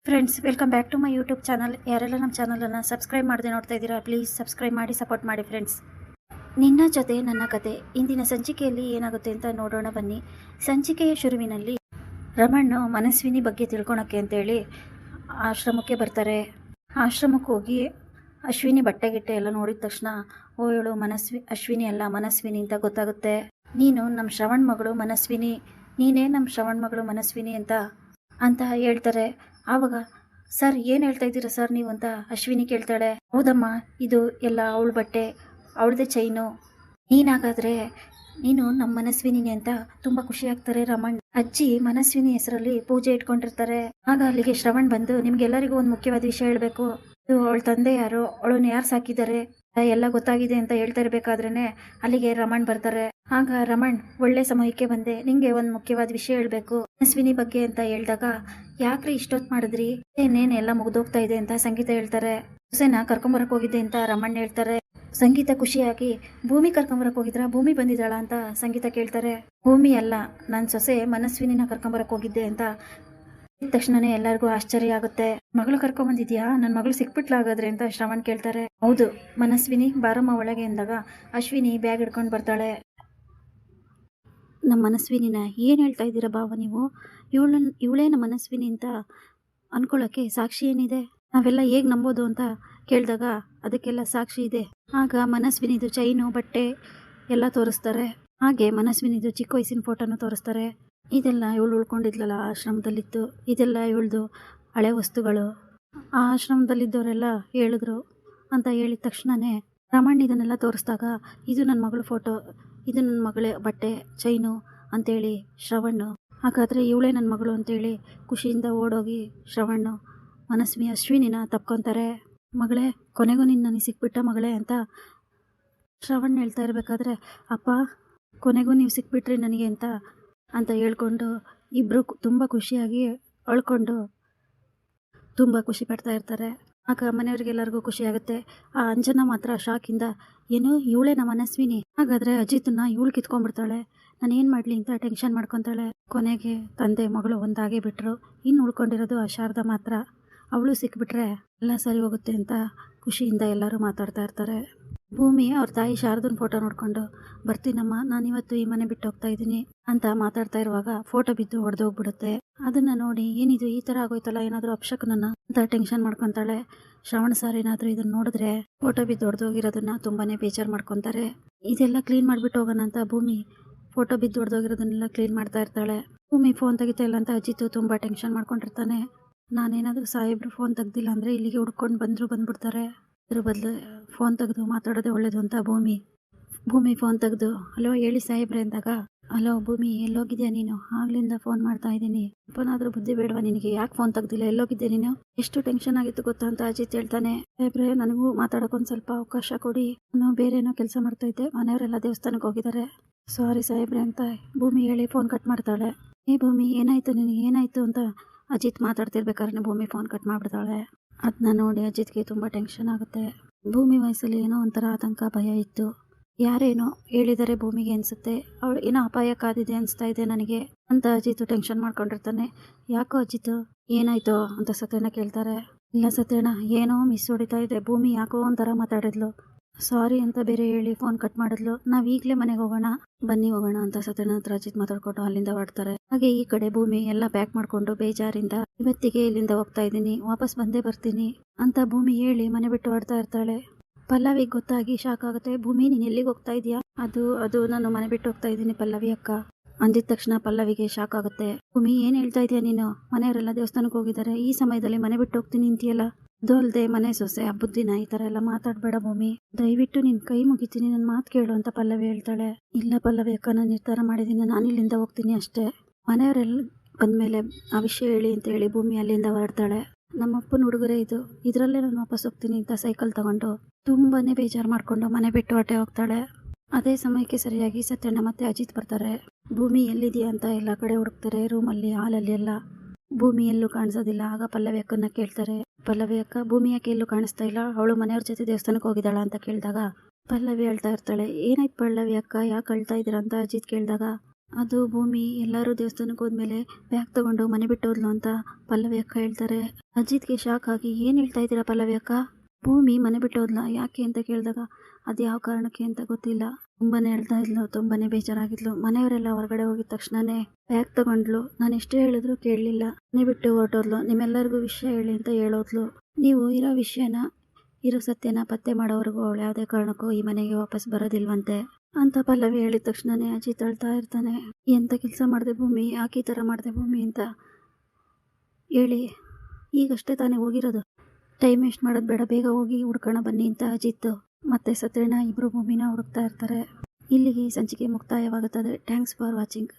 Friends, welcome back to my YouTube channel. ಯಾರೆಲ್ಲ ನಮ್ಮ ಚಾನಲನ್ನು ಸಬ್ಸ್ಕ್ರೈಬ್ ಮಾಡದೆ ನೋಡ್ತಾ ಇದ್ದೀರಾ, ಪ್ಲೀಸ್ ಸಬ್ಸ್ಕ್ರೈಬ್ ಮಾಡಿ ಸಪೋರ್ಟ್ ಮಾಡಿ ಫ್ರೆಂಡ್ಸ್. ನಿನ್ನ ಜೊತೆ ನನ್ನ ಕತೆ ಇಂದಿನ ಸಂಚಿಕೆಯಲ್ಲಿ ಏನಾಗುತ್ತೆ ಅಂತ ನೋಡೋಣ ಬನ್ನಿ. ಸಂಚಿಕೆಯ ಶುರುವಿನಲ್ಲಿ ರಮಣ್ಣು ಮನಸ್ವಿನಿ ಬಗ್ಗೆ ತಿಳ್ಕೊಳಕ್ಕೆ ಅಂತೇಳಿ ಆಶ್ರಮಕ್ಕೆ ಬರ್ತಾರೆ. ಆಶ್ರಮಕ್ಕೆ ಹೋಗಿ ಅಶ್ವಿನಿ ಬಟ್ಟೆಗಿಟ್ಟೆ ಎಲ್ಲ ನೋಡಿದ ತಕ್ಷಣ ಇವಳು ಅಶ್ವಿನಿ ಅಲ್ಲ ಮನಸ್ವಿನಿ ಅಂತ ಗೊತ್ತಾಗುತ್ತೆ. ನೀನು ನಮ್ಮ ಶ್ರವಣ್ ಮಗಳು ಮನಸ್ವಿನಿ, ನೀನೇ ನಮ್ಮ ಶ್ರವಣ್ ಮಗಳು ಮನಸ್ವಿನಿ ಅಂತ ಹೇಳ್ತಾರೆ. ಆವಾಗ ಸರ್ ಏನು ಹೇಳ್ತಾ ಇದ್ದೀರಾ ಸರ್ ನೀವು ಅಂತ ಅಶ್ವಿನಿ ಕೇಳ್ತಾಳೆ. ಹೌದಮ್ಮ, ಇದು ಎಲ್ಲ ಅವಳ ಬಟ್ಟೆ, ಅವಳದೇ ಚೈನು. ನೀನು ನಮ್ಮ ಮನಸ್ವಿನಿನಿ ಅಂತ ತುಂಬ ಖುಷಿ ಆಗ್ತಾರೆ ರಮಣ್. ಅಜ್ಜಿ ಮನಸ್ವಿನಿ ಹೆಸರಲ್ಲಿ ಪೂಜೆ ಇಟ್ಕೊಂಡಿರ್ತಾರೆ. ಆಗ ಅಲ್ಲಿಗೆ ಶ್ರವಣ್ ಬಂದು ನಿಮ್ಗೆಲ್ಲರಿಗೂ ಒಂದು ಮುಖ್ಯವಾದ ವಿಷಯ ಹೇಳಬೇಕು. ಇದು ಅವಳ ತಂದೆ ಯಾರು, ಅವಳನ್ನ ಯಾರು ಸಾಕಿದ್ದಾರೆ ಎಲ್ಲ ಗೊತ್ತಾಗಿದೆ ಅಂತ ಹೇಳ್ತಾ ಇರ್ಬೇಕಾದ್ರೇನೆ ಅಲ್ಲಿಗೆ ರಮಣ್ ಬರ್ತಾರೆ. ಆಗ ರಮಣ್ ಒಳ್ಳೆ ಸಮಯಕ್ಕೆ ಬಂದೆ, ನಿಂಗೆ ಒಂದು ಮುಖ್ಯವಾದ ವಿಷಯ ಹೇಳ್ಬೇಕು ಮನಸ್ವಿನಿ ಬಗ್ಗೆ ಅಂತ ಹೇಳಿದಾಗ, ಯಾಕ್ರಿ ಇಷ್ಟೊತ್ತು ಮಾಡಿದ್ರಿ, ಏನೇನು ಎಲ್ಲ ಮುಗ್ದೋಗ್ತಾ ಇದೆ ಅಂತ ಸಂಗೀತ ಹೇಳ್ತಾರೆ. ಸೊಸೆನ ಕರ್ಕೊಂಬರಕ್ ಹೋಗಿದ್ದೆ ಅಂತ ರಮಣ್ ಹೇಳ್ತಾರೆ. ಸಂಗೀತ ಖುಷಿಯಾಗಿ ಭೂಮಿ ಕರ್ಕೊಂಬರಕ್ ಹೋಗಿದ್ರ, ಭೂಮಿ ಬಂದಿದ್ದಾಳ ಅಂತ ಸಂಗೀತ ಕೇಳ್ತಾರೆ. ಭೂಮಿ ಅಲ್ಲ, ನನ್ನ ಸೊಸೆ ಮನಸ್ವಿನಿನ ಕರ್ಕೊಂಬರಕ್ ಹೋಗಿದ್ದೆ ಅಂತ ತಕ್ಷಣನೇ ಎಲ್ಲರಿಗೂ ಆಶ್ಚರ್ಯ ಆಗುತ್ತೆ. ಮಗಳು ಕರ್ಕೊಂಬಂದಿದ್ಯಾ, ನನ್ನ ಮಗಳು ಸಿಕ್ಬಿಟ್ಲಾಗಾದ್ರೆ ಅಂತ ಶ್ರವಣ್ ಕೇಳ್ತಾರೆ. ಹೌದು ಮನಸ್ವಿನಿ, ಬಾರಮ್ಮ ಒಳಗೆ ಎಂದಾಗ ಅಶ್ವಿನಿ ಬ್ಯಾಗ್ ಹಿಡ್ಕೊಂಡು ಬರ್ತಾಳೆ. ನಮ್ಮ ಮನಸ್ವಿನಿನ ಏನು ಹೇಳ್ತಾ ಇದ್ದೀರಾ ಬಾವ ನೀವು, ಇವಳೇ ನಮ್ಮ ಮನಸ್ವಿನಿ ಅಂತ ಅನ್ಕೊಳ್ಳೋಕ್ಕೆ ಸಾಕ್ಷಿ ಏನಿದೆ, ನಾವೆಲ್ಲ ಹೇಗೆ ನಂಬೋದು ಅಂತ ಕೇಳಿದಾಗ ಅದಕ್ಕೆಲ್ಲ ಸಾಕ್ಷಿ ಇದೆ. ಆಗ ಮನಸ್ವಿನಿದು ಚೈನು ಬಟ್ಟೆ ಎಲ್ಲ ತೋರಿಸ್ತಾರೆ. ಹಾಗೆ ಮನಸ್ವಿನಿದು ಚಿಕ್ಕ ವಯಸ್ಸಿನ ಫೋಟೋನು ತೋರಿಸ್ತಾರೆ. ಇದೆಲ್ಲ ಇವಳು ಉಳ್ಕೊಂಡಿದ್ಲಲ್ಲ ಆಶ್ರಮದಲ್ಲಿತ್ತು, ಇದೆಲ್ಲ ಇವಳ್ದು ಹಳೆ ವಸ್ತುಗಳು, ಆ ಆಶ್ರಮದಲ್ಲಿದ್ದವರೆಲ್ಲ ಹೇಳಿದ್ರು ಅಂತ ಹೇಳಿದ ತಕ್ಷಣವೇ ರಮಣ್ ಇದನ್ನೆಲ್ಲ ತೋರಿಸಿದಾಗ, ಇದು ನನ್ನ ಮಗಳ ಫೋಟೋ, ಇದು ನನ್ನ ಮಗಳೇ ಬಟ್ಟೆ ಚೈನು ಅಂತೇಳಿ ಶ್ರವಣ್ಣು, ಹಾಗಾದರೆ ಇವಳೇ ನನ್ನ ಮಗಳು ಅಂತೇಳಿ ಖುಷಿಯಿಂದ ಓಡೋಗಿ ಶ್ರವಣ್ಣು ಅಶ್ವಿನಿನ ತಪ್ಕೊತಾರೆ. ಮಗಳೇ, ಕೊನೆಗೂ ನನಗೆ ಸಿಕ್ಬಿಟ್ಟ ಮಗಳೇ ಅಂತ ಶ್ರವಣ್ ಹೇಳ್ತಾ ಇರಬೇಕಾದ್ರೆ, ಅಪ್ಪ ಕೊನೆಗೂ ನೀವು ಸಿಕ್ಬಿಟ್ರಿ ನನಗೆ ಅಂತ ಹೇಳ್ಕೊಂಡು ಇಬ್ಬರು ತುಂಬ ಖುಷಿಯಾಗಿ ಅಳ್ಕೊಂಡು ತುಂಬ ಖುಷಿ ಪಡ್ತಾ ಇರ್ತಾರೆ. ಆಗ ಮನೆಯವ್ರಿಗೆಲ್ಲರಿಗೂ ಖುಷಿ ಆಗುತ್ತೆ. ಆ ಅಂಜನಾ ಮಾತ್ರ ಶಾಕಿಂದ, ಏನು ಇವಳೇ ನಮ್ಮ ಮನಸ್ವಿನಿ, ಹಾಗಾದರೆ ಅಜಿತನ್ನ ಇವಳು ಕಿತ್ಕೊಂಡ್ಬಿಡ್ತಾಳೆ, ನಾನು ಏನು ಮಾಡಲಿ ಅಂತ ಟೆನ್ಷನ್ ಮಾಡ್ಕೊತಾಳೆ. ಕೊನೆಗೆ ತಂದೆ ಮಗಳು ಒಂದಾಗೇ ಬಿಟ್ಟರು. ಇನ್ನು ಉಳ್ಕೊಂಡಿರೋದು ಆ ಶಾರದಾ ಮಾತ್ರ, ಅವಳು ಸಿಕ್ಬಿಟ್ರೆ ಎಲ್ಲ ಸರಿ ಹೋಗುತ್ತೆ ಅಂತ ಖುಷಿಯಿಂದ ಎಲ್ಲರೂ ಮಾತಾಡ್ತಾ ಇರ್ತಾರೆ. ಭೂಮಿ ಅವ್ರ ತಾಯಿ ಶಾರದನ ಫೋಟೋ ನೋಡ್ಕೊಂಡು, ಬರ್ತೀನಮ್ಮ, ನಾನಿವತ್ತು ಈ ಮನೆ ಬಿಟ್ಟು ಹೋಗ್ತಾ ಇದ್ದೀನಿ ಅಂತ ಮಾತಾಡ್ತಾ ಇರುವಾಗ ಫೋಟೋ ಬಿದ್ದು ಹೊಡೆದೋಗ್ಬಿಡುತ್ತೆ. ಅದನ್ನ ನೋಡಿ ಏನಿದು ಈ ಥರ ಆಗೋಯ್ತಲ್ಲ, ಏನಾದರೂ ಅಪಶಕುನನ್ನ ಅಂತ ಟೆನ್ಷನ್ ಮಾಡ್ಕೊತಾಳೆ. ಶ್ರವಣ್ ಸಾರ್ ಏನಾದರೂ ಇದನ್ನ ನೋಡಿದ್ರೆ ಫೋಟೋ ಬಿದ್ದು ಹೊಡೆದೋಗಿರೋದನ್ನ ತುಂಬಾನೇ ಬೇಜಾರು ಮಾಡ್ಕೊತಾರೆ. ಇದೆಲ್ಲ ಕ್ಲೀನ್ ಮಾಡಿಬಿಟ್ಟು ಹೋಗೋಣ ಅಂತ ಭೂಮಿ ಫೋಟೋ ಬಿದ್ದು ಹೊಡೆದೋಗಿರೋದನ್ನೆಲ್ಲ ಕ್ಲೀನ್ ಮಾಡ್ತಾ ಇರ್ತಾಳೆ. ಭೂಮಿ ಫೋನ್ ತೆಗಿತಾ ಇಲ್ಲ ಅಂತ ಅಜಿತು ತುಂಬ ಟೆನ್ಷನ್ ಮಾಡ್ಕೊಂಡಿರ್ತಾನೆ. ನಾನೇನಾದರೂ ಸಾಹೇಬ್ರು ಫೋನ್ ತೆಗ್ದಿಲ್ಲ ಅಂದರೆ ಇಲ್ಲಿಗೆ ಹುಡ್ಕೊಂಡು ಬಂದ್ಬಿಡ್ತಾರೆ, ಅದ್ರ ಬದಲು ಫೋನ್ ತೆಗೆದು ಮಾತಾಡೋದೇ ಒಳ್ಳೇದು ಅಂತ ಭೂಮಿ ಫೋನ್ ತೆಗೆದು, ಹಲೋ ಹೇಳಿ ಸಾಹೇಬ್ರೆ ಅಂದಾಗ, ಹಲೋ ಭೂಮಿ, ಎಲ್ಲೋಗಿದ್ಯಾ ನೀನು, ಆಗ್ಲಿಂದ ಫೋನ್ ಮಾಡ್ತಾ ಇದ್ದೀನಿ, ಅಪ್ಪನಾದರೂ ಬುದ್ಧಿ ಬೇಡವಾ ನಿನಗೆ, ಯಾಕೆ ಫೋನ್ ತೆಗ್ದಿಲ್ಲ, ಎಲ್ಲೋಗಿದ್ದೆ ನೀನು, ಎಷ್ಟು ಟೆನ್ಷನ್ ಆಗಿತ್ತು ಗೊತ್ತಾ ಅಂತ ಅಜಿತ್ ಹೇಳ್ತಾನೆ. ಸಾಹೇಬ್ರೆ, ನನಗೂ ಮಾತಾಡೋಕ್ಕೊಂದು ಸ್ವಲ್ಪ ಅವಕಾಶ ಕೊಡಿ, ನಾನು ಬೇರೆ ಏನೋ ಕೆಲಸ ಮಾಡ್ತಾ ಇದ್ದೆ, ಮನೆಯವರೆಲ್ಲ ದೇವಸ್ಥಾನಕ್ಕೆ ಹೋಗಿದ್ದಾರೆ, ಸಾರಿ ಸಾಹೇಬ್ರೆ ಅಂತ ಭೂಮಿ ಹೇಳಿ ಫೋನ್ ಕಟ್ ಮಾಡ್ತಾಳೆ. ಏ ಭೂಮಿ, ಏನಾಯ್ತು ನಿನಗೆ, ಏನಾಯ್ತು ಅಂತ ಅಜಿತ್ ಮಾತಾಡ್ತಿರ್ಬೇಕಾದ್ರೆ ಭೂಮಿ ಫೋನ್ ಕಟ್ ಮಾಡಿಬಿಡ್ತಾಳೆ. ಅದನ್ನ ನೋಡಿ ಅಜಿತ್ಗೆ ತುಂಬ ಟೆನ್ಷನ್ ಆಗುತ್ತೆ. ಭೂಮಿ ವಯಸ್ಸಲ್ಲಿ ಏನೋ ಒಂಥರ ಆತಂಕ, ಭಯ ಇತ್ತು. ಯಾರೇನೋ ಹೇಳಿದರೆ ಭೂಮಿಗೆ ಅನಿಸುತ್ತೆ, ಅವಳು ಏನೋ ಅಪಾಯ ಕಾದಿದೆ ಅನಿಸ್ತಾ ಇದೆ ನನಗೆ ಅಂತ ಅಜಿತ್ ಟೆನ್ಷನ್ ಮಾಡ್ಕೊಂಡಿರ್ತಾನೆ. ಯಾಕೋ ಅಜಿತ್, ಏನಾಯ್ತೋ ಅಂತ ಸತ್ಯಣ್ಣ ಕೇಳ್ತಾರೆ. ಇಲ್ಲ ಸತ್ಯಣ್ಣ, ಏನೋ ಮಿಸ್ ಹೊಡಿತಾ ಇದೆ, ಭೂಮಿ ಯಾಕೋ ಒಂಥರ ಮಾತಾಡಿದ್ಲು, ಸಾರಿ ಅಂತ ಬೇರೆ ಹೇಳಿ ಫೋನ್ ಕಟ್ ಮಾಡಿದ್ಲು, ನಾವ್ ಈಗಲೇ ಮನೆಗೆ ಹೋಗೋಣ, ಬನ್ನಿ ಹೋಗೋಣ ಅಂತ ಸತ್ಯಣ್ಣ ಹತ್ರ ಅಜಿತ್ ಮಾತಾಡ್ಕೊಂಡು ಅಲ್ಲಿಂದ ಹೊರಡ್ತಾರೆ. ಹಾಗೆ ಈ ಕಡೆ ಭೂಮಿ ಎಲ್ಲ ಪ್ಯಾಕ್ ಮಾಡ್ಕೊಂಡು ಬೇಜಾರಿಂದ, ಇವತ್ತಿಗೆ ಇಲ್ಲಿಂದ ಹೋಗ್ತಾ ಇದ್ದೀನಿ, ವಾಪಸ್ ಬಂದೇ ಬರ್ತೀನಿ ಅಂತ ಭೂಮಿ ಹೇಳಿ ಮನೆ ಬಿಟ್ಟು ಹೊರಡ್ತಾ ಇರ್ತಾಳೆ. ಪಲ್ಲವಿಗೆ ಗೊತ್ತಾಗಿ ಶಾಕ್ ಆಗುತ್ತೆ. ಭೂಮಿ, ನೀನು ಎಲ್ಲಿಗೆ ಹೋಗ್ತಾ ಇದೀಯಾ, ಅದು ನಾನು ಮನೆ ಬಿಟ್ಟು ಹೋಗ್ತಾ ಇದ್ದೀನಿ ಪಲ್ಲವಿ ಅಕ್ಕ ಅಂದಿದ ತಕ್ಷಣ ಪಲ್ಲವಿಗೆ ಶಾಕ್ ಆಗುತ್ತೆ. ಭೂಮಿ, ಏನ್ ಹೇಳ್ತಾ ಇದೀಯಾ ನೀನು, ಮನೆಯವರೆಲ್ಲ ದೇವಸ್ಥಾನಕ್ಕೆ ಹೋಗಿದ್ದಾರೆ, ಈ ಸಮಯದಲ್ಲಿ ಮನೆ ಬಿಟ್ಟು ಹೋಗ್ತೀನಿ ಅಂತೀಯಲ್ಲ, ಅದು ಅಲ್ದೆ ಮನೆ ಸೊಸೆ ಹಬ್ಬದ ಈ ತರ ಎಲ್ಲ ಮಾತಾಡ್ಬೇಡ ಭೂಮಿ, ದಯವಿಟ್ಟು ನಿನ್ ಕೈ ಮುಗಿತೀನಿ, ನನ್ನ ಮಾತು ಕೇಳು ಅಂತ ಪಲ್ಲವಿ ಹೇಳ್ತಾಳೆ. ಇಲ್ಲ ಪಲ್ಲವಿ ಅಕ್ಕ, ನಾನು ನಿರ್ಧಾರ ಮಾಡಿದ್ದೀನಿ, ನಾನು ಇಲ್ಲಿಂದ ಹೋಗ್ತೀನಿ ಅಷ್ಟೇ, ಮನೆಯವರೆಲ್ಲ ಬಂದ್ಮೇಲೆ ಆ ವಿಷಯ ಹೇಳಿ ಅಂತ ಹೇಳಿ ಭೂಮಿ ಅಲ್ಲಿಂದ ಹೊರಡ್ತಾಳೆ. ನಮ್ಮಪ್ಪನ ಉಡುಗೊರೆ ಇದು, ಇದರಲ್ಲೇ ನಾನು ವಾಪಸ್ ಹೋಗ್ತೀನಿ ಅಂತ ಸೈಕಲ್ ತಗೊಂಡು ತುಂಬಾನೇ ಬೇಜಾರು ಮಾಡ್ಕೊಂಡು ಮನೆ ಬಿಟ್ಟು ಹೊರಟೆ ಹೋಗ್ತಾಳೆ. ಅದೇ ಸಮಯಕ್ಕೆ ಸರಿಯಾಗಿ ಸತ್ಯಣ್ಣ ಮತ್ತೆ ಅಜಿತ್ ಬರ್ತಾರೆ. ಭೂಮಿ ಎಲ್ಲಿದೆಯಾ ಅಂತ ಎಲ್ಲ ಕಡೆ ಹುಡುಕ್ತಾರೆ, ರೂಮಲ್ಲಿ ಹಾಲಲ್ಲಿ ಎಲ್ಲ, ಭೂಮಿ ಎಲ್ಲೂ ಕಾಣಿಸೋದಿಲ್ಲ. ಆಗ ಪಲ್ಲವಿ ಅಕ್ಕನ್ನ ಕೇಳ್ತಾರೆ, ಪಲ್ಲವಿ ಅಕ್ಕ, ಭೂಮಿ ಯಾಕೆ ಎಲ್ಲೂ ಕಾಣಿಸ್ತಾ ಇಲ್ಲ, ಅವಳು ಮನೆಯವ್ರ ಜೊತೆ ದೇವಸ್ಥಾನಕ್ಕೆ ಹೋಗಿದ್ದಾಳ ಅಂತ ಕೇಳಿದಾಗ ಪಲ್ಲವಿ ಹೇಳ್ತಾ ಇರ್ತಾಳೆ. ಏನಾಯ್ತು ಪಲ್ಲವಿ ಅಕ್ಕ, ಯಾಕೆ ಅಳ್ತಾ ಇದ್ದೀರಾ ಅಂತ ಅಜಿತ್ ಕೇಳಿದಾಗ ಅದು ಭೂಮಿ ಎಲ್ಲರೂ ದೇವಸ್ಥಾನಕ್ಕೆ ಹೋದ್ಮೇಲೆ ಬ್ಯಾಗ್ ತಗೊಂಡು ಮನೆ ಬಿಟ್ಟು ಹೋದ್ಲು ಅಂತ ಪಲ್ಲವಿ ಅಕ್ಕ ಹೇಳ್ತಾರೆ. ಅಜಿತ್ಗೆ ಶಾಕ್ ಆಗಿ ಏನು ಹೇಳ್ತಾ ಇದ್ದೀರಾ ಪಲ್ಲವಿ ಅಕ್ಕ, ಭೂಮಿ ಮನೆ ಬಿಟ್ಟು ಹೋದ್ಲ ಯಾಕೆ ಅಂತ ಕೇಳಿದಾಗ ಅದು ಯಾವ ಕಾರಣಕ್ಕೆ ಅಂತ ಗೊತ್ತಿಲ್ಲ, ತುಂಬಾನೇ ಹೇಳ್ತಾ ಇದ್ಲು, ತುಂಬಾನೇ ಬೇಜಾರಾಗಿದ್ಲು. ಮನೆಯವರೆಲ್ಲ ಹೊರಗಡೆ ಹೋಗಿದ ತಕ್ಷಣನೇ ಬ್ಯಾಗ್ ತಗೊಂಡ್ಲು. ನಾನು ಎಷ್ಟೇ ಹೇಳಿದ್ರು ಕೇಳಲಿಲ್ಲ, ಮನೆ ಬಿಟ್ಟು ಹೊರಟೋದ್ಲು. ನಿಮ್ಮೆಲ್ಲರಿಗೂ ವಿಷಯ ಹೇಳಿ ಅಂತ ಹೇಳೋದ್ಲು. ನೀವು ಇರೋ ಸತ್ಯನ ಪತ್ತೆ ಮಾಡೋವರೆಗೂ ಅವಳು ಯಾವುದೇ ಕಾರಣಕ್ಕೂ ಈ ಮನೆಗೆ ವಾಪಸ್ ಬರೋದಿಲ್ವಂತೆ ಅಂತ ಪಲ್ಲವಿ ಹೇಳಿದ ತಕ್ಷಣನೇ ಅಜಿತ್ ಅಳ್ತಾ ಇರ್ತಾನೆ. ಎಂಥ ಕೆಲಸ ಮಾಡಿದೆ ಭೂಮಿ, ಯಾಕೆ ಈ ಥರ ಮಾಡಿದೆ ಭೂಮಿ ಅಂತ ಹೇಳಿ, ಈಗಷ್ಟೇ ತಾನೇ ಹೋಗಿರೋದು, ಟೈಮ್ ವೇಸ್ಟ್ ಮಾಡೋದು ಬೇಡ, ಬೇಗ ಹೋಗಿ ಹುಡ್ಕೋಣ ಬನ್ನಿ ಅಂತ ಅಜಿತ್ ಮತ್ತೆ ಸತ್ಯಣ್ಣ ಇಬ್ಬರು ಭೂಮಿನ ಹುಡುಕ್ತಾ ಇರ್ತಾರೆ. ಇಲ್ಲಿಗೆ ಸಂಚಿಕೆ ಮುಕ್ತಾಯವಾಗುತ್ತದೆ. Thanks for watching.